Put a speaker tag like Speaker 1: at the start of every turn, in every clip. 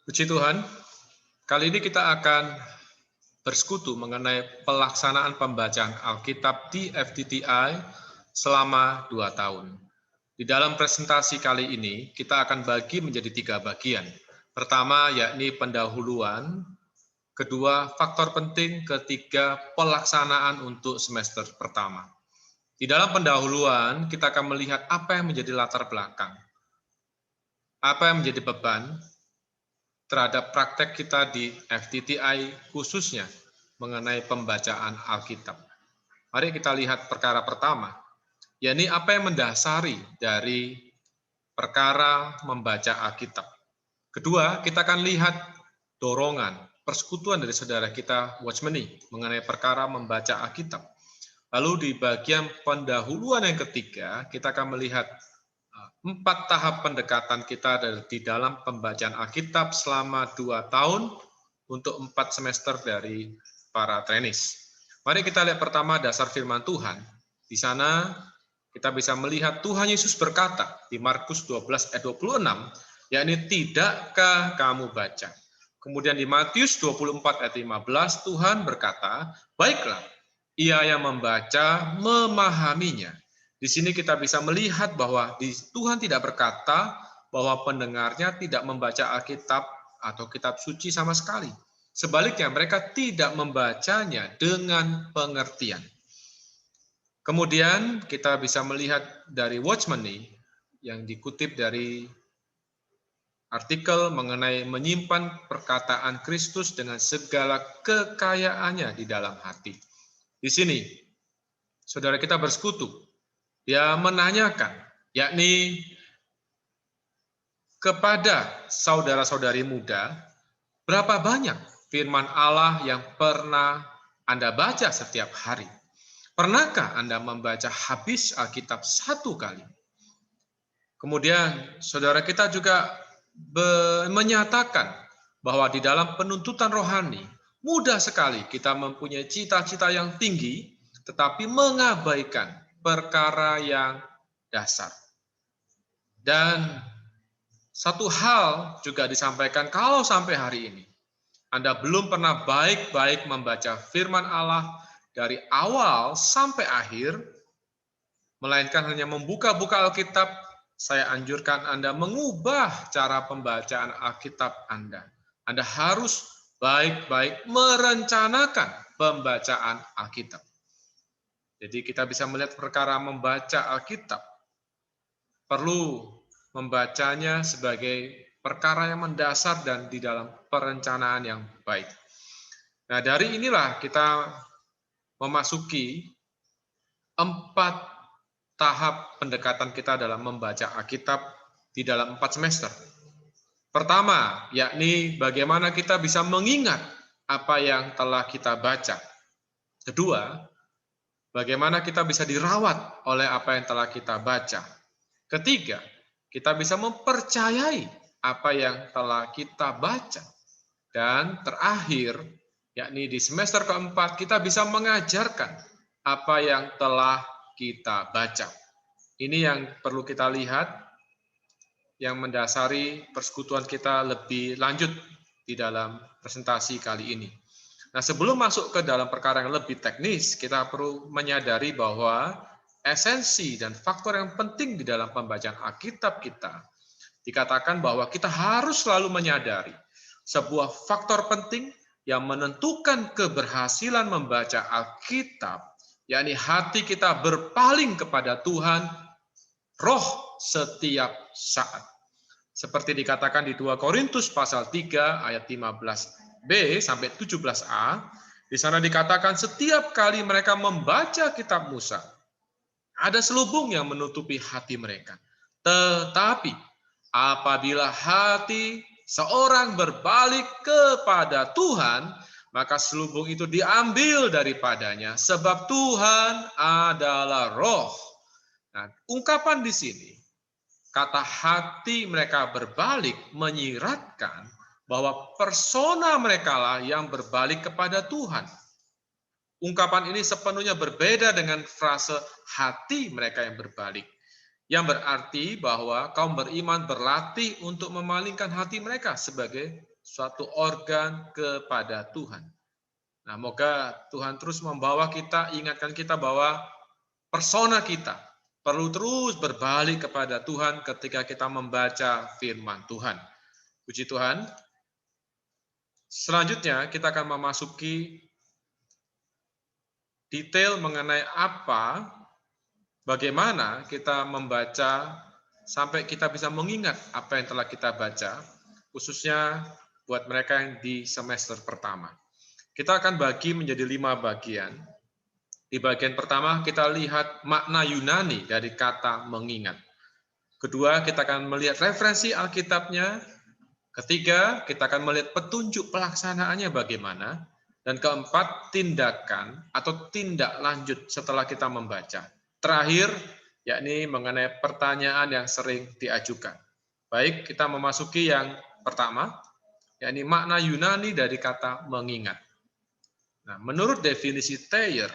Speaker 1: Puji Tuhan, kali ini kita akan bersekutu mengenai pelaksanaan pembacaan Alkitab di FTTI selama 2 tahun. Di dalam presentasi kali ini, kita akan bagi menjadi 3 bagian. Pertama, yakni pendahuluan. Kedua, faktor penting. Ketiga, pelaksanaan untuk semester pertama. Di dalam pendahuluan, kita akan melihat apa yang menjadi latar belakang, apa yang menjadi beban terhadap praktek kita di FTTI khususnya mengenai pembacaan Alkitab. Mari kita lihat perkara pertama, yakni apa yang mendasari dari perkara membaca Alkitab. Kedua, kita akan lihat dorongan, persekutuan dari saudara kita Watchmeni mengenai perkara membaca Alkitab. Lalu di bagian pendahuluan yang ketiga, kita akan melihat 4 tahap pendekatan kita di dalam pembacaan Alkitab selama 2 tahun untuk 4 semester dari para trainees. Mari kita lihat pertama dasar firman Tuhan. Di sana kita bisa melihat Tuhan Yesus berkata di Markus 12 ayat 26, yakni tidakkah kamu baca? Kemudian di Matius 24 ayat 15 Tuhan berkata, baiklah, ia yang membaca memahaminya. Di sini kita bisa melihat bahwa Tuhan tidak berkata bahwa pendengarnya tidak membaca Alkitab atau kitab suci sama sekali. Sebaliknya, mereka tidak membacanya dengan pengertian. Kemudian kita bisa melihat dari Watchmeni yang dikutip dari artikel mengenai menyimpan perkataan Kristus dengan segala kekayaannya di dalam hati. Di sini, saudara kita bersekutu. Dia menanyakan, yakni kepada saudara-saudari muda, berapa banyak firman Allah yang pernah Anda baca setiap hari? Pernahkah Anda membaca habis Alkitab 1 kali? Kemudian saudara kita juga menyatakan bahwa di dalam penuntutan rohani, mudah sekali kita mempunyai cita-cita yang tinggi, tetapi mengabaikan perkara yang dasar. Dan satu hal juga disampaikan, kalau sampai hari ini Anda belum pernah baik-baik membaca firman Allah dari awal sampai akhir, melainkan hanya membuka-buka Alkitab, saya anjurkan Anda mengubah cara pembacaan Alkitab Anda. Anda harus baik-baik merencanakan pembacaan Alkitab. Jadi kita bisa melihat perkara membaca Alkitab, perlu membacanya sebagai perkara yang mendasar dan di dalam perencanaan yang baik. Nah, dari inilah kita memasuki 4 tahap pendekatan kita dalam membaca Alkitab di dalam 4 semester. Pertama, yakni bagaimana kita bisa mengingat apa yang telah kita baca. Kedua, bagaimana kita bisa dirawat oleh apa yang telah kita baca. Ketiga, kita bisa mempercayai apa yang telah kita baca. Dan terakhir, yakni di semester keempat, kita bisa mengajarkan apa yang telah kita baca. Ini yang perlu kita lihat, yang mendasari persekutuan kita lebih lanjut di dalam presentasi kali ini. Nah, sebelum masuk ke dalam perkara yang lebih teknis, kita perlu menyadari bahwa esensi dan faktor yang penting di dalam pembacaan Alkitab kita, dikatakan bahwa kita harus selalu menyadari sebuah faktor penting yang menentukan keberhasilan membaca Alkitab, yakni hati kita berpaling kepada Tuhan, roh setiap saat. Seperti dikatakan di 2 Korintus pasal 3 ayat 15b sampai 17a, di sana dikatakan setiap kali mereka membaca kitab Musa, ada selubung yang menutupi hati mereka. Tetapi apabila hati seorang berbalik kepada Tuhan, maka selubung itu diambil daripadanya, sebab Tuhan adalah roh. Nah, ungkapan di sini, kata hati mereka berbalik menyiratkan bahwa persona mereka lah yang berbalik kepada Tuhan. Ungkapan ini sepenuhnya berbeda dengan frase hati mereka yang berbalik, yang berarti bahwa kaum beriman berlatih untuk memalingkan hati mereka sebagai suatu organ kepada Tuhan. Nah, moga Tuhan terus membawa kita, ingatkan kita bahwa persona kita perlu terus berbalik kepada Tuhan ketika kita membaca firman Tuhan. Puji Tuhan. Selanjutnya kita akan memasuki detail mengenai bagaimana kita membaca sampai kita bisa mengingat apa yang telah kita baca, khususnya buat mereka yang di semester pertama. Kita akan bagi menjadi 5 bagian. Di bagian pertama kita lihat makna Yunani dari kata mengingat. Kedua, kita akan melihat referensi Alkitabnya. Ketiga, kita akan melihat petunjuk pelaksanaannya bagaimana. Dan keempat, tindakan atau tindak lanjut setelah kita membaca. Terakhir, yakni mengenai pertanyaan yang sering diajukan. Baik, kita memasuki yang pertama, yakni makna Yunani dari kata mengingat. Nah, menurut definisi Thayer,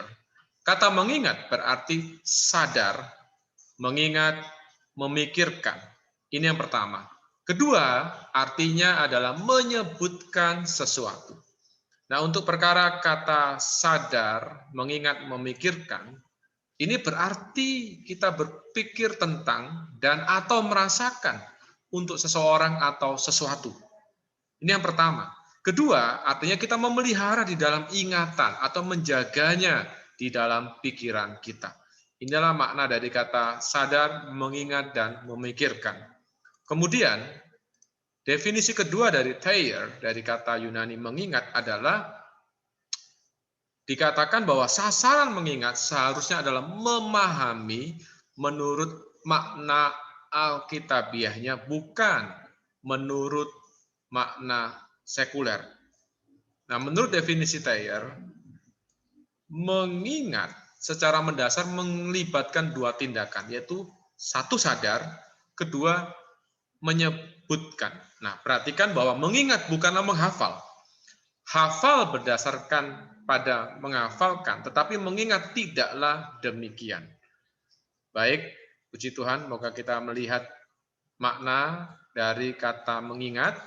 Speaker 1: kata mengingat berarti sadar, mengingat, memikirkan. Ini yang pertama. Kedua, artinya adalah menyebutkan sesuatu. Nah, untuk perkara kata sadar, mengingat, memikirkan, ini berarti kita berpikir tentang dan atau merasakan untuk seseorang atau sesuatu. Ini yang pertama. Kedua, artinya kita memelihara di dalam ingatan atau menjaganya di dalam pikiran kita. Inilah makna dari kata sadar, mengingat, dan memikirkan. Kemudian, definisi kedua dari Thayer, dari kata Yunani mengingat adalah dikatakan bahwa sasaran mengingat seharusnya adalah memahami menurut makna Alkitabiahnya, bukan menurut makna sekuler. Nah, menurut definisi Thayer, mengingat secara mendasar melibatkan 2 tindakan, yaitu satu sadar, kedua menyebutkan. Nah, perhatikan bahwa mengingat bukanlah menghafal. Hafal berdasarkan pada menghafalkan, tetapi mengingat tidaklah demikian. Baik, puji Tuhan, moga kita melihat makna dari kata mengingat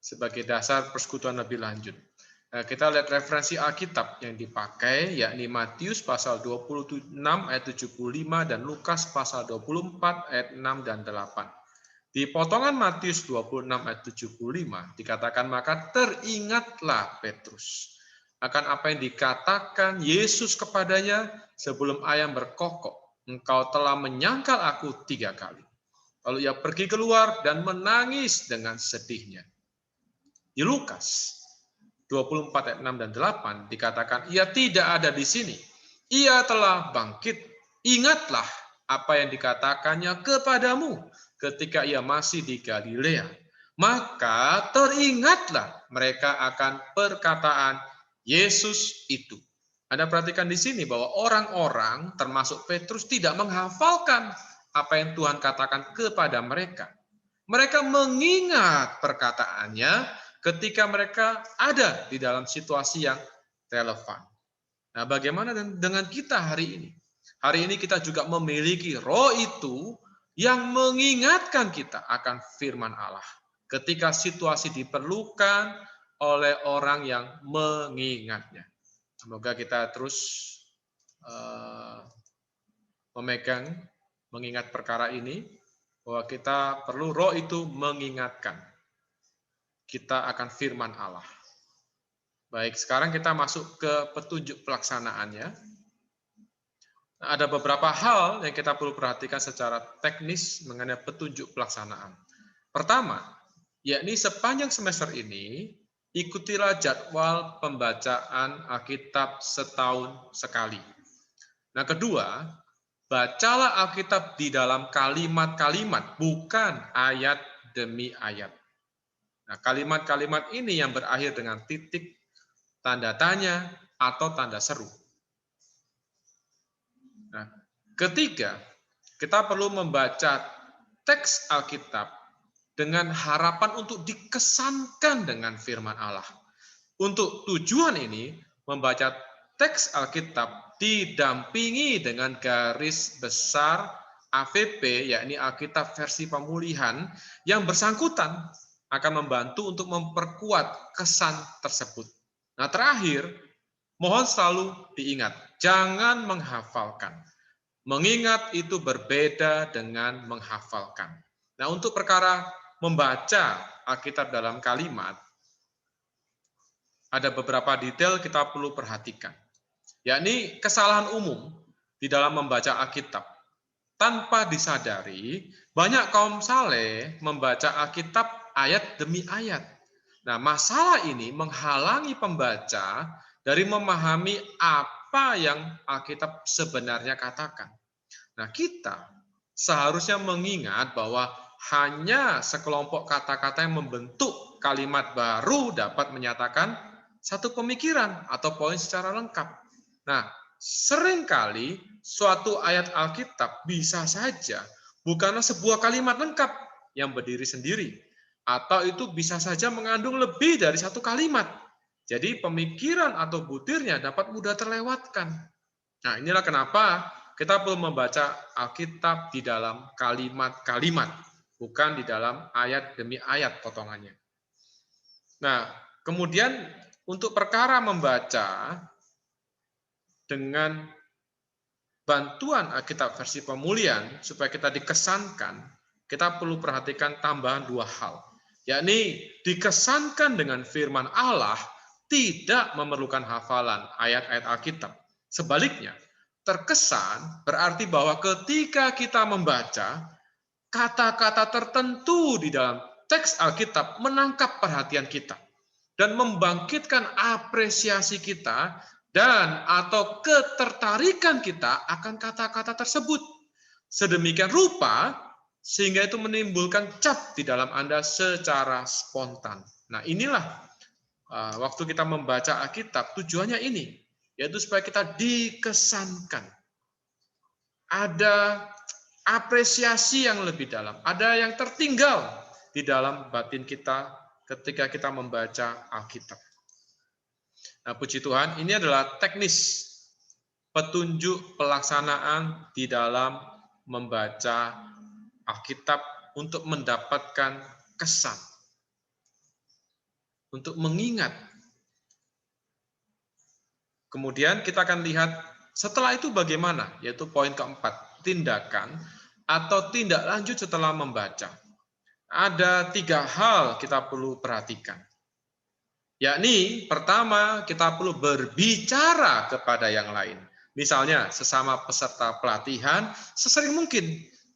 Speaker 1: sebagai dasar persekutuan lebih lanjut. Nah, kita lihat referensi Alkitab yang dipakai, yakni Matius pasal 26 ayat 75 dan Lukas pasal 24 ayat 6 dan 8. Di potongan Matius 26 ayat 75 dikatakan, maka teringatlah Petrus akan apa yang dikatakan Yesus kepadanya sebelum ayam berkokok, engkau telah menyangkal aku 3 kali. Lalu ia pergi keluar dan menangis dengan sedihnya. Di Lukas 24 ayat 6 dan 8 dikatakan, ia tidak ada di sini. Ia telah bangkit. Ingatlah apa yang dikatakannya kepadamu ketika ia masih di Galilea. Maka teringatlah mereka akan perkataan Yesus itu. Anda perhatikan di sini bahwa orang-orang termasuk Petrus tidak menghafalkan apa yang Tuhan katakan kepada mereka. Mereka mengingat perkataannya ketika mereka ada di dalam situasi yang relevan. Nah, bagaimana dengan kita hari ini? Hari ini kita juga memiliki roh itu yang mengingatkan kita akan firman Allah. Ketika situasi diperlukan oleh orang yang mengingatnya. Semoga kita terus mengingat perkara ini, bahwa kita perlu roh itu mengingatkan kita akan firman Allah. Baik, sekarang kita masuk ke petunjuk pelaksanaannya. Nah, ada beberapa hal yang kita perlu perhatikan secara teknis mengenai petunjuk pelaksanaan. Pertama, yakni sepanjang semester ini, ikutilah jadwal pembacaan Alkitab setahun sekali. Nah, kedua, bacalah Alkitab di dalam kalimat-kalimat, bukan ayat demi ayat. Nah, kalimat-kalimat ini yang berakhir dengan titik, tanda tanya, atau tanda seru. Nah, ketiga, kita perlu membaca teks Alkitab dengan harapan untuk dikesankan dengan firman Allah. Untuk tujuan ini, membaca teks Alkitab didampingi dengan garis besar AVP, yakni Alkitab versi pemulihan, yang bersangkutan akan membantu untuk memperkuat kesan tersebut. Nah, terakhir, mohon selalu diingat, jangan menghafalkan. Mengingat itu berbeda dengan menghafalkan. Nah, untuk perkara membaca Alkitab dalam kalimat, ada beberapa detail kita perlu perhatikan. Yakni kesalahan umum di dalam membaca Alkitab. Tanpa disadari, banyak kaum saleh membaca Alkitab ayat demi ayat. Nah, masalah ini menghalangi pembaca dari memahami apa yang Alkitab sebenarnya katakan. Nah, kita seharusnya mengingat bahwa hanya sekelompok kata-kata yang membentuk kalimat baru dapat menyatakan satu pemikiran atau poin secara lengkap. Nah, seringkali suatu ayat Alkitab bisa saja bukanlah sebuah kalimat lengkap yang berdiri sendiri, atau itu bisa saja mengandung lebih dari satu kalimat. Jadi pemikiran atau butirnya dapat mudah terlewatkan. Nah, inilah kenapa kita perlu membaca Alkitab di dalam kalimat-kalimat, bukan di dalam ayat demi ayat potongannya. Nah, kemudian untuk perkara membaca dengan bantuan Alkitab versi pemulihan, supaya kita dikesankan, kita perlu perhatikan tambahan dua hal. Yakni dikesankan dengan firman Allah tidak memerlukan hafalan ayat-ayat Alkitab. Sebaliknya, terkesan berarti bahwa ketika kita membaca, kata-kata tertentu di dalam teks Alkitab menangkap perhatian kita dan membangkitkan apresiasi kita dan atau ketertarikan kita akan kata-kata tersebut. Sedemikian rupa sehingga itu menimbulkan cap di dalam Anda secara spontan. Nah, inilah waktu kita membaca Alkitab, tujuannya ini, yaitu supaya kita dikesankan. Ada apresiasi yang lebih dalam, ada yang tertinggal di dalam batin kita ketika kita membaca Alkitab. Nah, puji Tuhan, ini adalah teknis petunjuk pelaksanaan di dalam membaca Alkitab untuk mendapatkan kesan, untuk mengingat. Kemudian kita akan lihat setelah itu bagaimana, yaitu poin keempat, tindakan atau tindak lanjut setelah membaca. Ada 3 hal kita perlu perhatikan. Yakni pertama, kita perlu berbicara kepada yang lain. Misalnya sesama peserta pelatihan sesering mungkin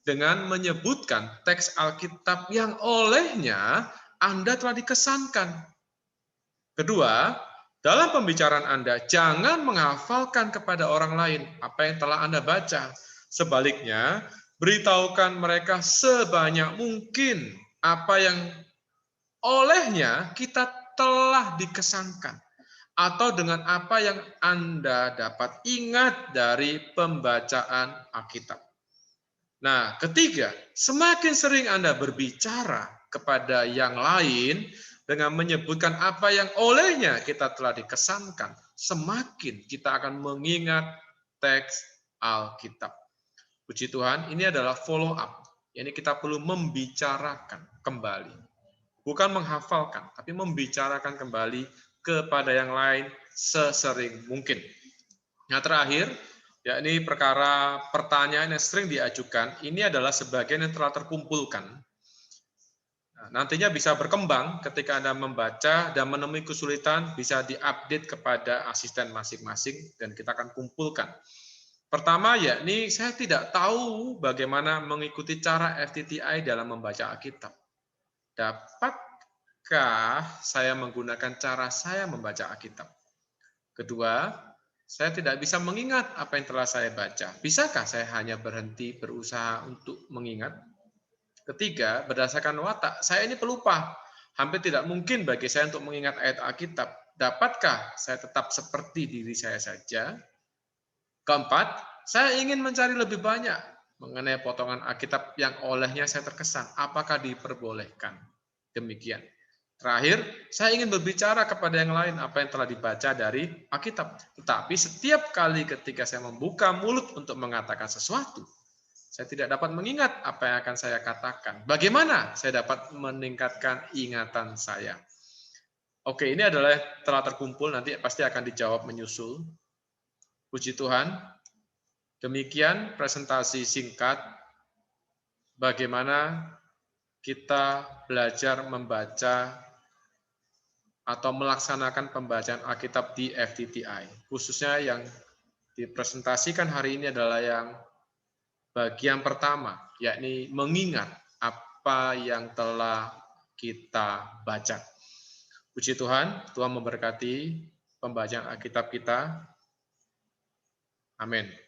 Speaker 1: dengan menyebutkan teks Alkitab yang olehnya Anda telah dikesankan. Kedua, dalam pembicaraan Anda jangan menghafalkan kepada orang lain apa yang telah Anda baca. Sebaliknya, beritahukan mereka sebanyak mungkin apa yang olehnya kita telah dikesankan, atau dengan apa yang Anda dapat ingat dari pembacaan Alkitab. Nah, ketiga, semakin sering Anda berbicara kepada yang lain dengan menyebutkan apa yang olehnya kita telah dikesankan, semakin kita akan mengingat teks Alkitab. Puji Tuhan, ini adalah follow up. Ini kita perlu membicarakan kembali. Bukan menghafalkan, tapi membicarakan kembali kepada yang lain sesering mungkin. Nah, terakhir, yakni perkara pertanyaan yang sering diajukan, ini adalah sebagian yang telah terkumpulkan. Nah, nantinya bisa berkembang ketika Anda membaca dan menemui kesulitan, bisa diupdate kepada asisten masing-masing dan kita akan kumpulkan. Pertama, yakni saya tidak tahu bagaimana mengikuti cara FTTI dalam membaca Alkitab. Dapatkah saya menggunakan cara saya membaca Alkitab? Kedua, saya tidak bisa mengingat apa yang telah saya baca. Bisakah saya hanya berhenti berusaha untuk mengingat? Ketiga, berdasarkan watak, saya ini pelupa. Hampir tidak mungkin bagi saya untuk mengingat ayat Alkitab. Dapatkah saya tetap seperti diri saya saja? Keempat, saya ingin mencari lebih banyak mengenai potongan Alkitab yang olehnya saya terkesan. Apakah diperbolehkan? Demikian. Terakhir, saya ingin berbicara kepada yang lain apa yang telah dibaca dari Alkitab. Tetapi setiap kali ketika saya membuka mulut untuk mengatakan sesuatu, Saya tidak dapat mengingat apa yang akan saya katakan. Bagaimana saya dapat meningkatkan ingatan saya? Oke, ini adalah telah terkumpul, nanti pasti akan dijawab menyusul. Puji Tuhan. Demikian presentasi singkat bagaimana kita belajar membaca atau melaksanakan pembacaan Alkitab di FTTI. Khususnya yang dipresentasikan hari ini adalah yang bagian pertama, yakni mengingat apa yang telah kita baca. Puji Tuhan, Tuhan memberkati pembacaan Alkitab kita. Amin.